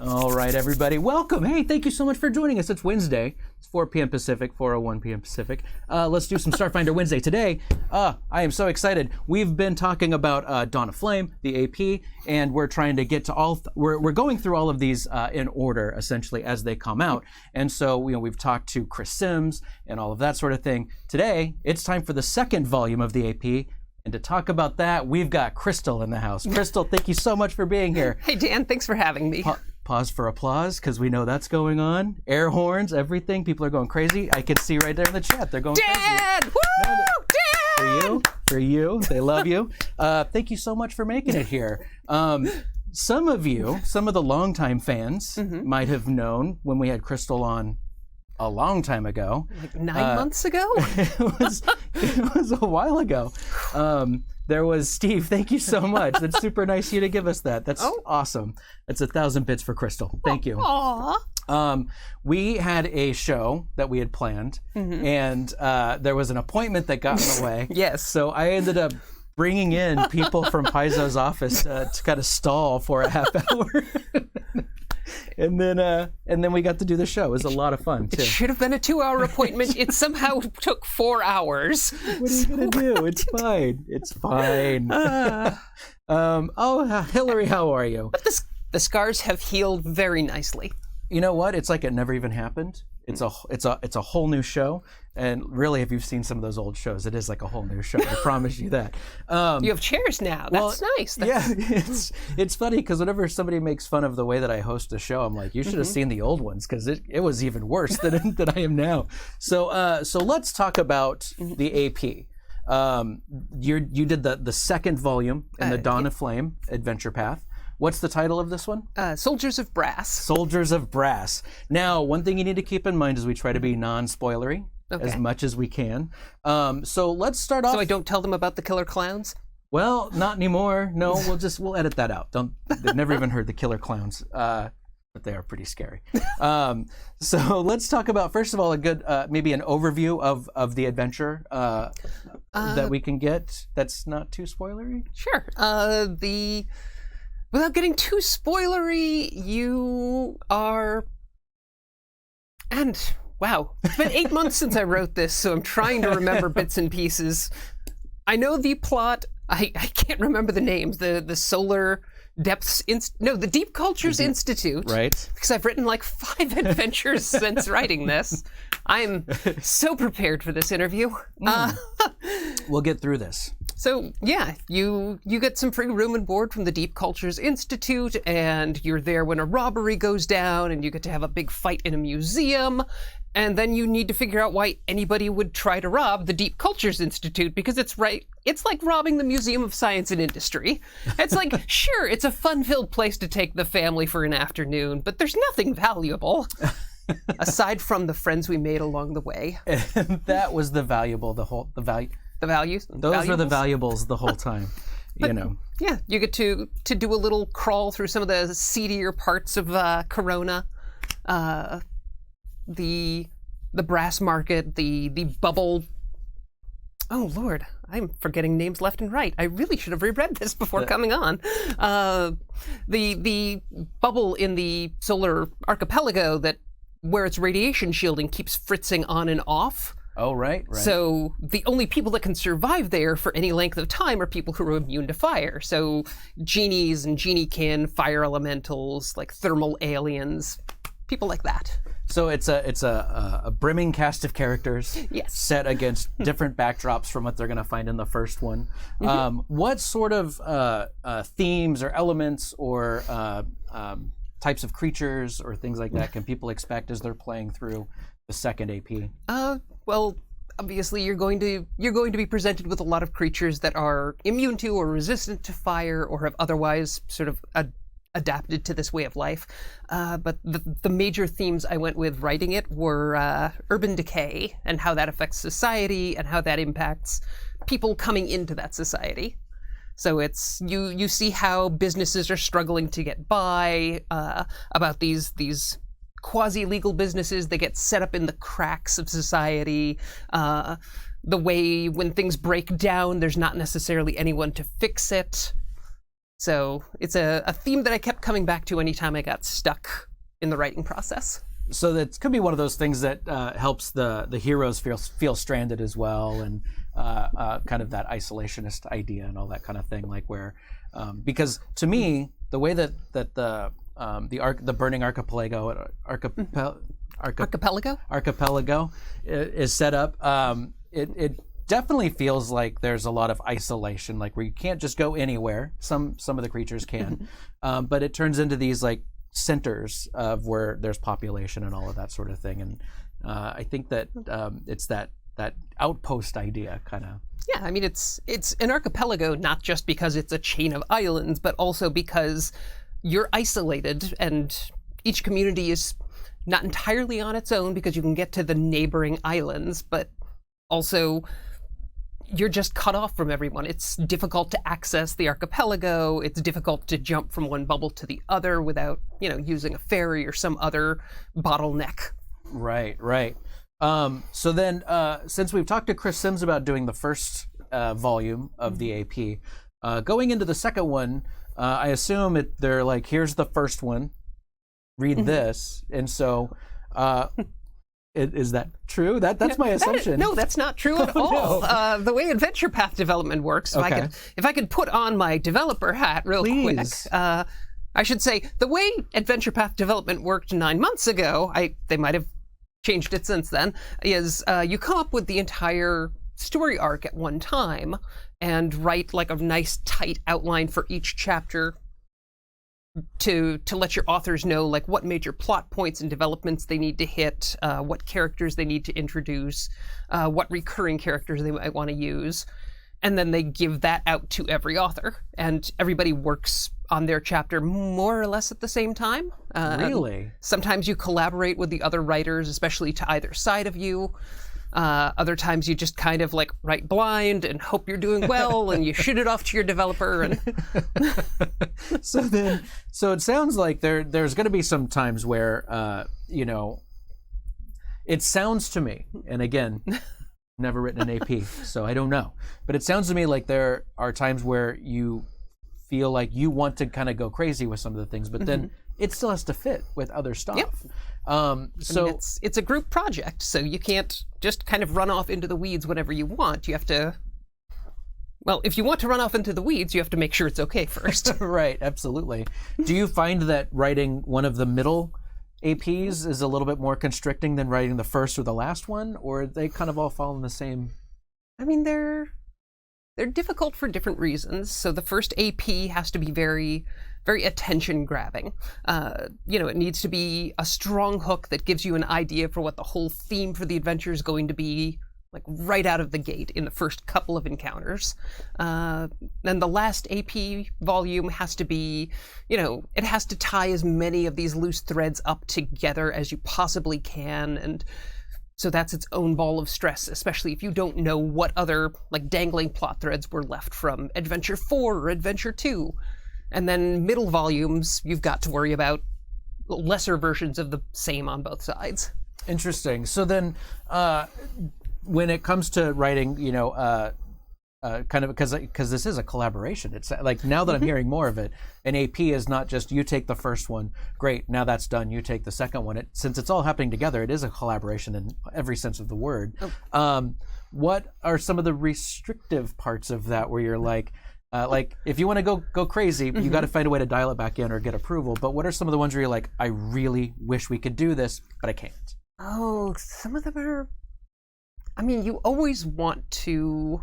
All right, everybody, welcome. Hey, thank you so much for joining us. It's Wednesday. It's 4 p.m. Pacific, 4:01 p.m. Pacific. Let's do some Starfinder Wednesday today. I am so excited. We've been talking about Dawn of Flame, the AP, and we're trying to get to all. We're going through all of these in order, essentially, as they come out. And so, we've talked to Chris Sims and all of that sort of thing. Today, it's time for the second volume of the AP. And to talk about that, we've got Crystal in the house. Crystal, thank you so much for being here. Hey, Dan, thanks for having me. Pause for applause, because we know that's going on. Air horns, everything. People are going crazy. I can see right there in the chat. They're going Dan! crazy. Woo! Dan! For you. They love you. Thank you so much for making it here. Some of the longtime fans might have known when we had Crystal on a long time ago. Like 9 months ago? It was a while ago. There was Steve. Thank you so much. That's super nice of you to give us that. That's awesome. That's 1,000 bits for Crystal. Thank you. Aww. We had a show that we had planned, and there was an appointment that got in the way. Yes. So I ended up bringing in people from Paizo's office to kind of stall for a half hour. And then we got to do the show. It was a lot of fun, too. It should have been a 2-hour appointment. It somehow took 4 hours. What are you going to do? It's fine. It's fine. Hillary, how are you? But the scars have healed very nicely. You know what? It's like it never even happened. It's a whole new show. And really, if you've seen some of those old shows, it is like a whole new show. I promise you that. You have chairs now. That's nice. Yeah, it's funny because whenever somebody makes fun of the way that I host a show, I'm like, you should have seen the old ones because it was even worse than I am now. So let's talk about the AP. You did the second volume in the Dawn of Flame Adventure Path. What's the title of this one? Soldiers of Brass. Soldiers of Brass. Now, one thing you need to keep in mind is we try to be non-spoilery as much as we can. So let's start off. So I don't tell them about the killer clowns? Well, not anymore. No, we'll edit that out. They've never even heard the killer clowns, but they are pretty scary. So let's talk about, first of all, a good maybe an overview of the adventure that we can get. That's not too spoilery. Sure. Without getting too spoilery, you are... And, wow, it's been 8 months since I wrote this, so I'm trying to remember bits and pieces. I know the plot. I can't remember the names. The Solar Depths... the Deep Cultures Institute. Right. Because I've written like 5 adventures since writing this. I'm so prepared for this interview. We'll get through this. So, yeah, you get some free room and board from the Deep Cultures Institute, and you're there when a robbery goes down, and you get to have a big fight in a museum, and then you need to figure out why anybody would try to rob the Deep Cultures Institute, because it's like robbing the Museum of Science and Industry. It's like, sure, it's a fun-filled place to take the family for an afternoon, but there's nothing valuable. Aside from the friends we made along the way. And that was the values? Those were the valuables the whole time, but, Yeah, you get to do a little crawl through some of the seedier parts of Corona. The brass market, the bubble... Oh, Lord, I'm forgetting names left and right. I really should have reread this before coming on. The bubble in the solar archipelago where its radiation shielding keeps fritzing on and off. Oh, right. So the only people that can survive there for any length of time are people who are immune to fire. So genies and geniekin, fire elementals, like thermal aliens, people like that. So it's a brimming cast of characters set against different backdrops from what they're going to find in the first one. What sort of themes or elements or types of creatures or things like that can people expect as they're playing through the second AP? Well, obviously you're going to be presented with a lot of creatures that are immune to or resistant to fire or have otherwise sort of adapted to this way of life. But the major themes I went with writing it were urban decay and how that affects society and how that impacts people coming into that society. So it's you see how businesses are struggling to get by, about these quasi-legal businesses that get set up in the cracks of society, the way when things break down, there's not necessarily anyone to fix it. So it's a theme that I kept coming back to anytime I got stuck in the writing process. So that could be one of those things that helps the heroes feel stranded as well, and kind of that isolationist idea and all that kind of thing. Like where, because to me, the way that the Burning Archipelago is set up, it definitely feels like there's a lot of isolation, like where you can't just go anywhere. Some of the creatures can, but it turns into these like centers of where there's population and all of that sort of thing. And I think that it's that outpost idea kind of. Yeah, I mean it's an archipelago not just because it's a chain of islands, but also because you're isolated and each community is not entirely on its own because you can get to the neighboring islands, but also you're just cut off from everyone. It's difficult to access the archipelago. It's difficult to jump from one bubble to the other without, using a ferry or some other bottleneck. Right. So then, since we've talked to Chris Sims about doing the first volume of the AP, going into the second one, I assume they're like, here's the first one, read this. And so... is that true? That's my assumption. No, that's not true at all. No. The way Adventure Path development works, if I could put on my developer hat real quick, I should say the way Adventure Path development worked 9 months ago, they might have changed it since then, is you come up with the entire story arc at one time and write like a nice tight outline for each chapter to let your authors know like what major plot points and developments they need to hit, what characters they need to introduce, what recurring characters they might want to use, and then they give that out to every author, and everybody works on their chapter more or less at the same time. Really? Sometimes you collaborate with the other writers, especially to either side of you. Other times you just kind of like write blind and hope you're doing well and you shoot it off to your developer. And so it sounds like there's going to be some times where, it sounds to me, and again, never written an AP, so I don't know, but it sounds to me like there are times where you feel like you want to kind of go crazy with some of the things, but then it still has to fit with other stuff. Yep. I mean, it's a group project, so you can't just kind of run off into the weeds whenever you want. You have to, well, if you want to run off into the weeds, you have to make sure it's okay first. Right, absolutely. Do you find that writing one of the middle APs is a little bit more constricting than writing the first or the last one, or they kind of all fall in the same? I mean, they're difficult for different reasons. So the first AP has to be very, very attention grabbing. It needs to be a strong hook that gives you an idea for what the whole theme for the adventure is going to be, like right out of the gate in the first couple of encounters. Then the last AP volume has to be, it has to tie as many of these loose threads up together as you possibly can. And so that's its own ball of stress, especially if you don't know what other like dangling plot threads were left from Adventure 4 or Adventure 2. And then middle volumes, you've got to worry about lesser versions of the same on both sides. Interesting. So then when it comes to writing, kind of because this is a collaboration. It's like now that I'm hearing more of it, an AP is not just you take the first one, great, now that's done, you take the second one. Since it's all happening together, it is a collaboration in every sense of the word. What are some of the restrictive parts of that where you're like if you want to go crazy, you got to find a way to dial it back in or get approval. But what are some of the ones where you're like, I really wish we could do this, but I can't? Oh, some of them are. I mean, you always want to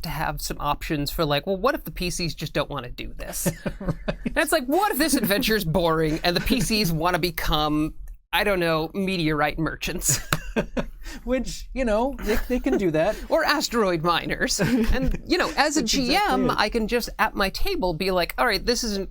have some options for like, well, what if the PCs just don't want to do this? Right. And it's like, what if this adventure is boring and the PCs want to become, I don't know, meteorite merchants? Which, they can do that. Or asteroid miners. And, as a GM, I can just at my table be like, all right, this isn't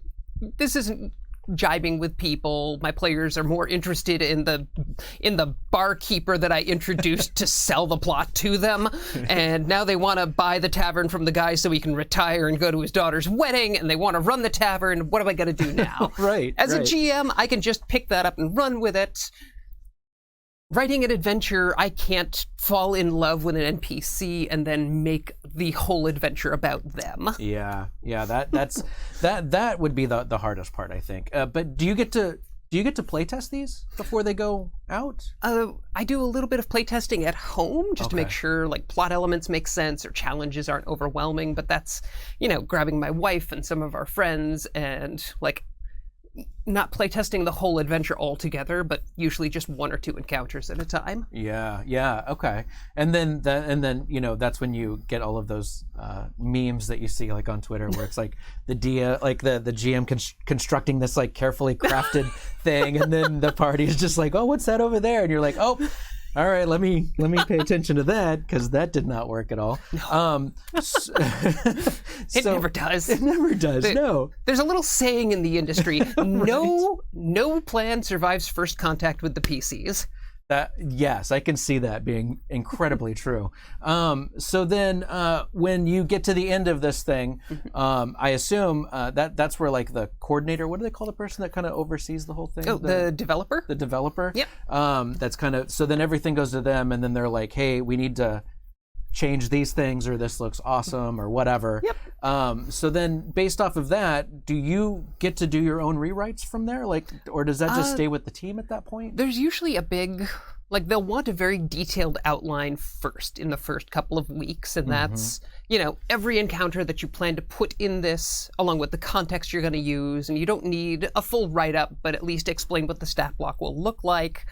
jibing with people. My players are more interested in the barkeeper that I introduced to sell the plot to them. And now they want to buy the tavern from the guy so he can retire and go to his daughter's wedding, and they want to run the tavern. What am I going to do now? Right. As a GM, I can just pick that up and run with it. writing an adventure, I can't fall in love with an NPC and then make the whole adventure about them. Yeah, that would be the hardest part, I think. But do you get to playtest these before they go out? I do a little bit of playtesting at home just to make sure like plot elements make sense or challenges aren't overwhelming. But that's, grabbing my wife and some of our friends and like not playtesting the whole adventure altogether, but usually just one or two encounters at a time. Yeah, okay. And then that's when you get all of those memes that you see like on Twitter where it's like the GM constructing this like carefully crafted thing, and then the party is just like, oh, what's that over there? And you're like, oh, all right, let me pay attention to that because that did not work at all. No. It never does. It never does. No. There's a little saying in the industry: no plan survives first contact with the PCs. Yes, I can see that being incredibly true. So then, when you get to the end of this thing, I assume that's where like the coordinator. What do they call the person that kind of oversees the whole thing? Oh, the developer. The developer. Yep. That's kind of so. Then everything goes to them, and then they're like, "Hey, we need to change these things, or this looks awesome, or whatever." Yep. So then, based off of that, do you get to do your own rewrites from there, like, or does that just stay with the team at that point? There's usually they'll want a very detailed outline first in the first couple of weeks, and that's every encounter that you plan to put in this, along with the context you're going to use, and you don't need a full write-up, but at least explain what the stat block will look like.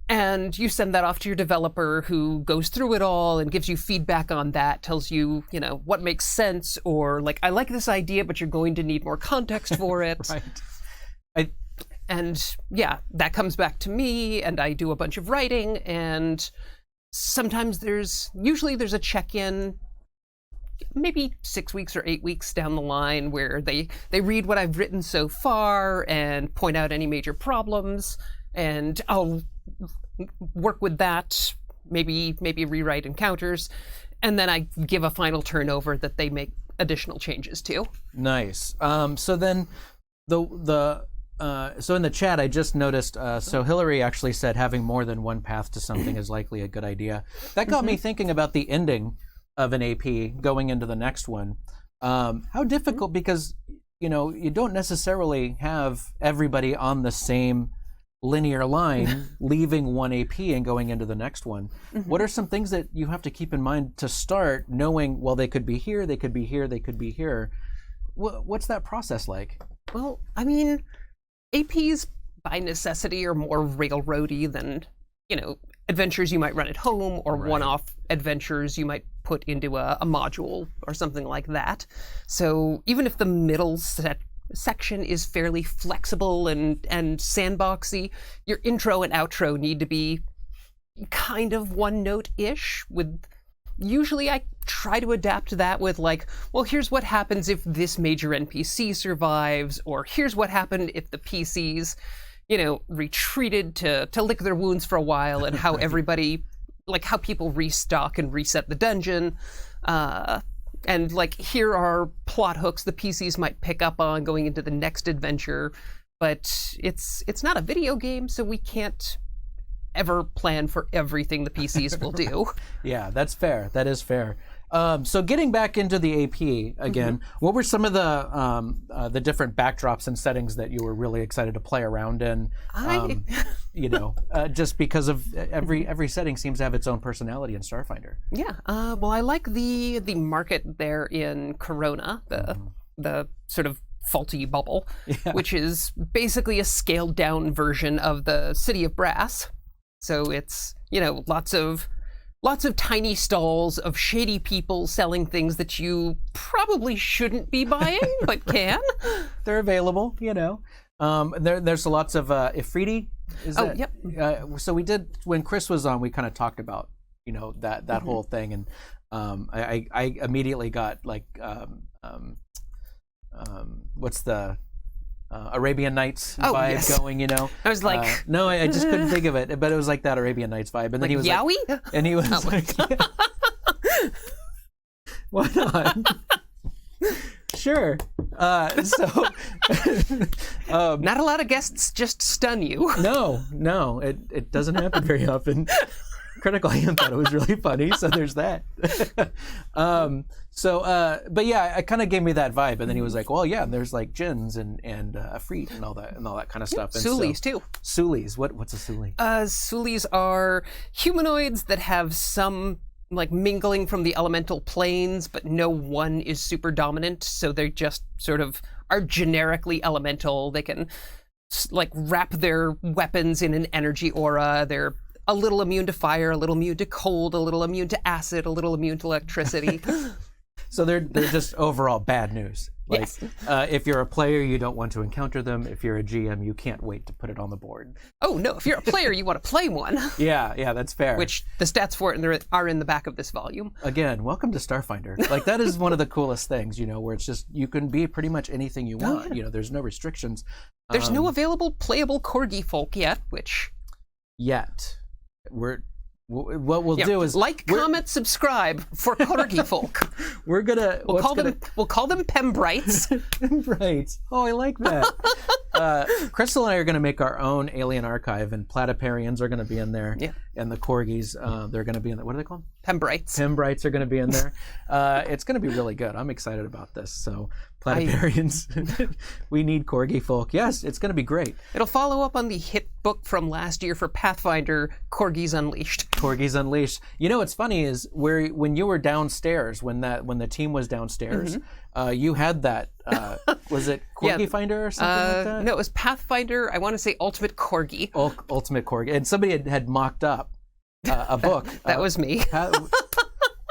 And you send that off to your developer, who goes through it all and gives you feedback on that, tells you, what makes sense, or like, I like this idea, but you're going to need more context for it. Right. And yeah, that comes back to me, and I do a bunch of writing, and sometimes there's a check-in maybe 6 weeks or 8 weeks down the line where they read what I've written so far and point out any major problems, and I'll work with that, maybe rewrite encounters, and then I give a final turnover that they make additional changes to. Nice. So then so in the chat, I just noticed, so Hillary actually said having more than one path to something is likely a good idea. That got me thinking about the ending of an AP going into the next one. How difficult, because, you don't necessarily have everybody on the same linear line leaving one AP and going into the next one. What are some things that you have to keep in mind to start knowing, well, they could be here, they could be here, they could be here? What's that process like? Well, I mean, APs by necessity are more railroady than, adventures you might run at home, or one-off adventures you might put into a module or something like that. So even if the middle section is fairly flexible and sandboxy, your intro and outro need to be kind of one note-ish. Usually I try to adapt that with like, well, here's what happens if this major NPC survives, or here's what happened if the PCs, retreated to lick their wounds for a while, and how everybody, like how people restock and reset the dungeon. And like, here are plot hooks the PCs might pick up on going into the next adventure, but it's not a video game, so we can't ever plan for everything the PCs will do. Yeah, that's fair. That is fair. So getting back into the AP again, what were some of the different backdrops and settings that you were really excited to play around in? Just because of every setting seems to have its own personality in Starfinder. Yeah. Well, I like the market there in Corona, the sort of faulty bubble, which is basically a scaled down version of the City of Brass. So it's, lots of tiny stalls of shady people selling things that you probably shouldn't be buying, but can. They're available, There's lots of Ifriti. Yep. So we did, when Chris was on, we kind of talked about, that whole thing. And I immediately got like, what's the... Arabian Nights vibe going, I was like... no, I just couldn't think of it, but it was like that Arabian Nights vibe. And then he was Yowie? like... And he was why not? Sure. So Not a lot of guests just stun you. no, it doesn't happen very often. Critical Hand thought it was really funny, so there's that. But yeah, it kind of gave me that vibe, and then he was like, "Well, yeah, there's like gins and Afreet and all that kind of stuff." And Sulis too. Sulis, what's a Suli? Sulis are humanoids that have some like mingling from the elemental planes, but no one is super dominant, so they just sort of are generically elemental. They can like wrap their weapons in an energy aura. They're a little immune to fire, a little immune to cold, a little immune to acid, a little immune to electricity. So they're just overall bad news. Like, Yes. If you're a player, you don't want to encounter them. If you're a GM, you can't wait to put it on the board. Oh no, if you're a player, you want to play one. Yeah, that's fair. Which the stats for it are in the back of this volume. Again, welcome to Starfinder. Like, that is one of the coolest things, where it's just, you can be pretty much anything you want. yeah. There's no restrictions. There's no available playable corgi folk yet, which... Yet. What we'll do is comment, subscribe for corgi folk. We're gonna We'll call them Pembrites. Right. Oh, I like that. Crystal and I are going to make our own alien archive, and Platyparians are going to be in there. Yeah. And the corgis, they're going to be in there. What are they called? Pembrites. Pembrites are going to be in there. It's going to be really good. I'm excited about this. So, Platyparians, we need corgi folk. Yes, it's going to be great. It'll follow up on the hit book from last year for Pathfinder, Corgis Unleashed. Corgis Unleashed. What's funny is when you were downstairs, when the team was downstairs, you had that. Was it Corgi Finder or something like that? No, it was Pathfinder. I want to say Ultimate Corgi. Ultimate Corgi, and somebody had mocked up a book. That was me.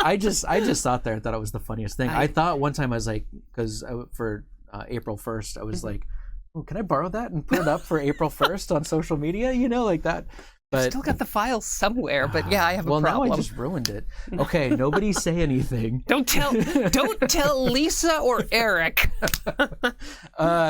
I just sat there and thought it was the funniest thing. I thought one time I was like, because for April 1st, I was like, oh, can I borrow that and put it up for April 1st on social media? Like that. But Still got the file somewhere, but yeah, I have a problem. Well, now I just ruined it. Okay, nobody say anything. Don't tell Lisa or Eric.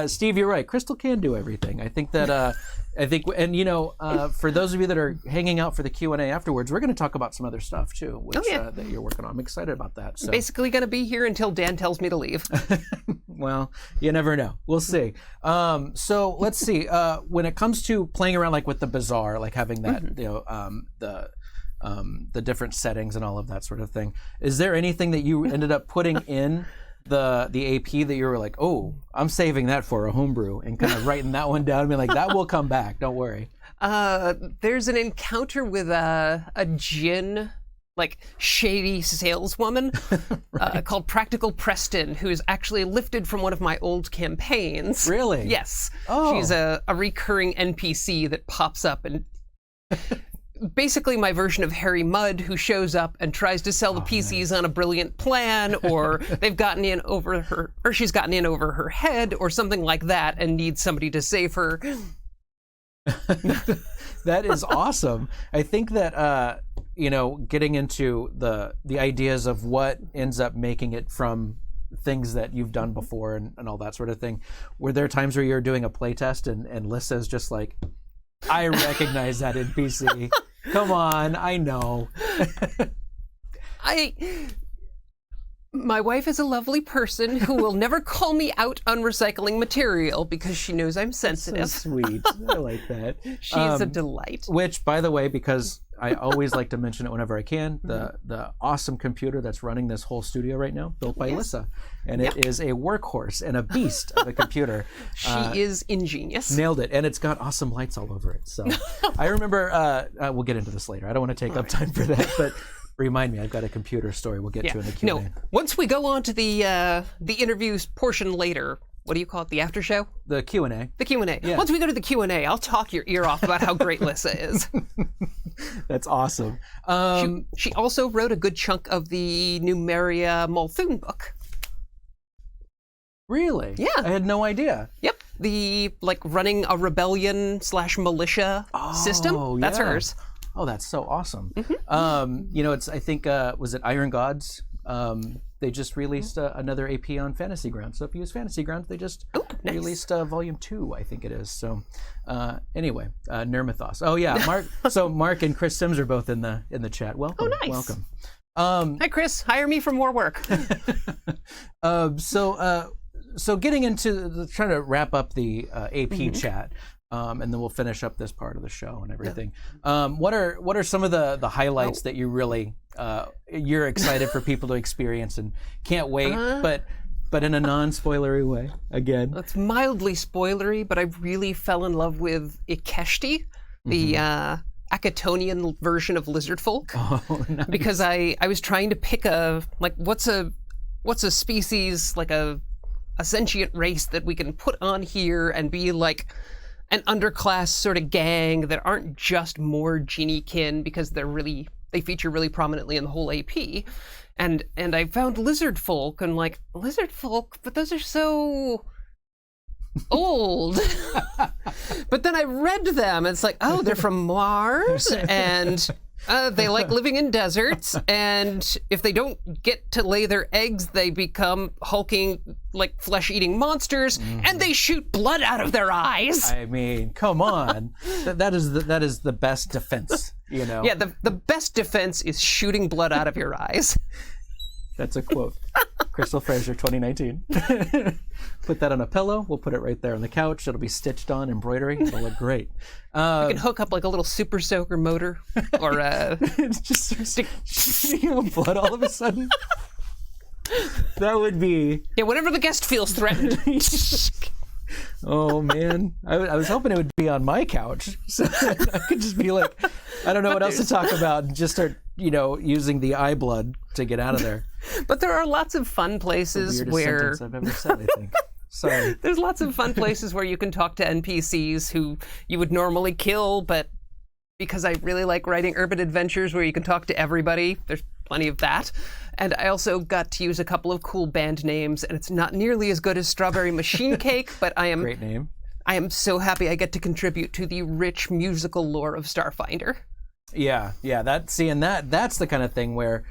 Steve, you're right. Crystal can do everything. I think that. For those of you that are hanging out for the Q&A afterwards, we're going to talk about some other stuff too, which that you're working on. I'm excited about that. So. Basically going to be here until Dan tells me to leave. Well, you never know. We'll see. So let's see. When it comes to playing around like with the bazaar, like having that, the different settings and all of that sort of thing, is there anything that you ended up putting in the AP that you were like, oh, I'm saving that for a homebrew, and kind of writing that one down and being like, that will come back, don't worry? There's an encounter with a djinn, like shady saleswoman called Practical Preston, who is actually lifted from one of my old campaigns. Really? Yes. Oh. She's a recurring NPC that pops up and basically my version of Harry Mudd, who shows up and tries to sell the PCs on a brilliant plan, or they've gotten in over her, or she's gotten in over her head, or something like that, and needs somebody to save her. That is awesome. I think that getting into the ideas of what ends up making it from things that you've done before and all that sort of thing. Were there times where you're doing a playtest and Lissa's just like, I recognize that NPC. Come on, I know. My wife is a lovely person who will never call me out on recycling material because she knows I'm sensitive. So sweet. I like that. She's a delight. Which, by the way, because I always like to mention it whenever I can, the awesome computer that's running this whole studio right now, built by Lissa. And it is a workhorse and a beast of a computer. She is ingenious. Nailed it. And it's got awesome lights all over it. So I remember, we'll get into this later. I don't want to take up time for that, but remind me, I've got a computer story we'll get to in the Q&A. No, once we go on to the interviews portion later, what do you call it, the after show? The Q&A. The Q&A. Yeah. Once we go to the Q&A, I'll talk your ear off about how great Lissa is. That's awesome. She also wrote a good chunk of the Numeria Multhune book. Really? Yeah. I had no idea. Yep. The, running a rebellion / militia system. That's hers. Oh, that's so awesome. Mm-hmm. I think, was it Iron Gods? They just released another AP on Fantasy Grounds. So if you use Fantasy Grounds, they just released Volume 2, I think it is. So anyway, Nermithos. Oh yeah, Mark. So Mark and Chris Sims are both in the chat. Welcome. Oh, nice. Welcome. Hi, Chris. Hire me for more work. so getting into trying to wrap up the AP chat, and then we'll finish up this part of the show and everything. What are some of the highlights that you really you're excited for people to experience and can't wait, but in a non-spoilery way? Again, it's mildly spoilery, but I really fell in love with Ikeshti, the Akatonian version of lizard folk. Oh, nice. Because I was trying to pick what's a species, like a sentient race that we can put on here and be like an underclass sort of gang that aren't just more genie-kin, because they feature really prominently in the whole AP. And I found lizard folk, and like, lizard folk, but those are so old. But then I read them, and it's like, oh, they're from Mars, and they like living in deserts, and if they don't get to lay their eggs, they become hulking, like, flesh-eating monsters, and they shoot blood out of their eyes. I mean, come on. that is the best defense, you know? Yeah, the best defense is shooting blood out of your eyes. That's a quote. Crystal Frasier, 2019. Put that on a pillow. We'll put it right there on the couch. It'll be stitched on embroidery. It'll look great. You can hook up like a little super soaker motor, or it just starts shooting out blood all of a sudden. That would be... Yeah, whenever the guest feels threatened. Oh, man. I was hoping it would be on my couch, so I could just be like, I don't know what else to talk about, and just start, using the eye blood to get out of there. But there are lots of fun places The weirdest where... sentence I've ever said, I think. Sorry. There's lots of fun places where you can talk to NPCs who you would normally kill, but because I really like writing urban adventures where you can talk to everybody, there's plenty of that. And I also got to use a couple of cool band names, and it's not nearly as good as Strawberry Machine Cake, but Great name. I am so happy I get to contribute to the rich musical lore of Starfinder. Yeah, that's the kind of thing where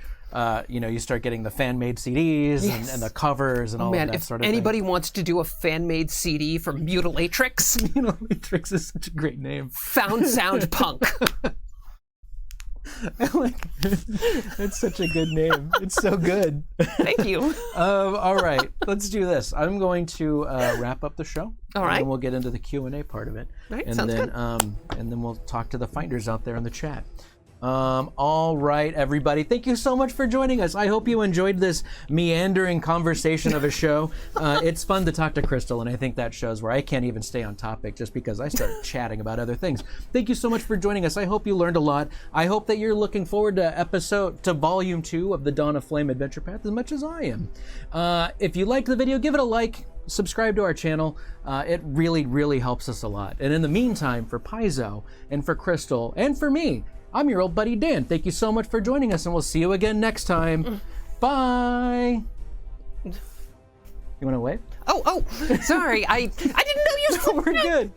you start getting the fan-made CDs and the covers and all of that sort of thing. If anybody wants to do a fan-made CD for Mutilatrix... Mutilatrix is such a great name. Found Sound Punk. I like it. It's such a good name. It's so good. Thank you. All right, let's do this. I'm going to wrap up the show. All right. And then we'll get into the Q&A part of it. All right, and sounds then, good. And then we'll talk to the finders out there in the chat. All right, everybody. Thank you so much for joining us. I hope you enjoyed this meandering conversation of a show. It's fun to talk to Crystal, and I think that shows where I can't even stay on topic just because I start chatting about other things. Thank you so much for joining us. I hope you learned a lot. I hope that you're looking forward to Volume 2 of the Dawn of Flame Adventure Path as much as I am. If you liked the video, give it a like. Subscribe to our channel. It really, really helps us a lot. And in the meantime, for Paizo and for Crystal and for me, I'm your old buddy Dan. Thank you so much for joining us, and we'll see you again next time. Bye. You want to wave? Oh, sorry. I didn't know you... We're good.